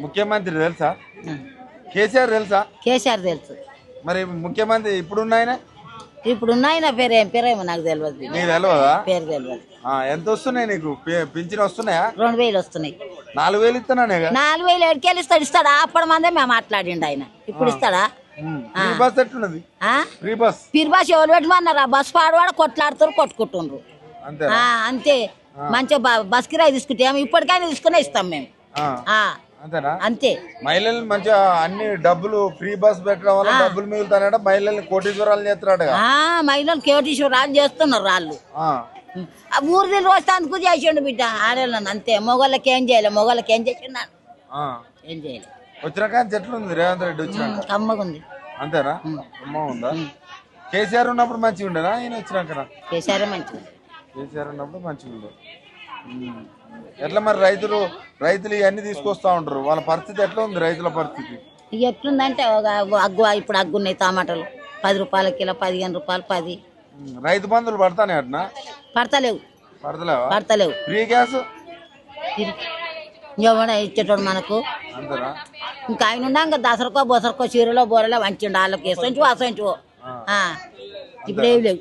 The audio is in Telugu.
ముఖ్యమంత్రి తెలుసా? కేసీఆర్ తెలుసా? కేసీఆర్ తెలుసు. మరి ముఖ్యమంత్రి ఇప్పుడున్నాయన ఇప్పుడున్నాయన పేరేమో నాకు తెలియదు. నీకు తెలియదా? పేరు తెలియదు. ఎంత వస్తున్నాయి నీకు పింఛన్ వస్తున్నాయా? 2000 వస్తున్నాయి. 4000 ఇస్తున్నానే. 4000 ఎడికెళ్ళి ఇస్తాడా? అప్పటి మందే మేము మాట్లాడిండు ఆయన. ఇప్పుడు ఇస్తాడా? బస్ ఎట్లున్నది? Free bus. ఫ్రీ బస్ ఎవరు పెట్టమన్నారు? ఆ బస్ పాడవాడ కొట్లాడుతారు, కొట్టుకుంటుండ్రు అంతే. మంచిగా బస్ కిరాయి తీసుకుంటాం, ఇప్పటికైనా తీసుకునే ఇస్తాం మేము. అంతేనా? అంతే. మహిళలు మంచిగా అన్ని డబ్బులు ఫ్రీ బస్ పెట్టడం వల్ల డబ్బులు మిగులుతానట. మహిళల్ని కోటీశ్వరాలు చేస్తున్నాడు. మహిళలు కోటీశ్వరాలు చేస్తున్నారు వాళ్ళు. ఊరిది రోజు అందుకు చేసిండు బిడ్డ ఆడవాళ్ళని. అంతే. మొగోళ్ళకి ఏం చేయలేదు. మొగోళ్ళకి ఏం చేసిండు? ఏం చేయలేదు. వచ్చినాక ఎట్లుంది రేవంత్ రెడ్డి వచ్చినాక? కమ్మగుంది. అంతేనా? కమ్మ ఉందా? కేసీఆర్ ఉన్నప్పుడు మంచిగా ఉండేనా? ఈయన వచ్చినాక? కేసీఆర్ మంచిగా. కేసీఆర్ ఉన్నప్పుడు మంచిగా ఉండే. ఎట్లా మరి రైతులు ఇవన్నీ తీసుకొస్తా ఉంటారు, వాళ్ళ పరిస్థితి ఎట్లా ఉంది? రైతుల పరిస్థితి ఎట్లుందంటే ఇప్పుడు అగ్గున్నాయి టమాటాలు 10 రూపాయల కిలో, 15 రూపాయలు 10. రైతు బంధువులు పడతానే అట్నా? పడతలేవు. ఫ్రీ గ్యాస్ ఎవడ ఇచ్చేటోడు మనకు? అంతేనా? ఇంకా ఆయన ఉండా ఇంకా దసరకో బొసరకో చీరలో బోరలో వంచిండు. వాళ్ళకి వేసంచు అసంచు. ఇప్పుడు ఏమి లేవు.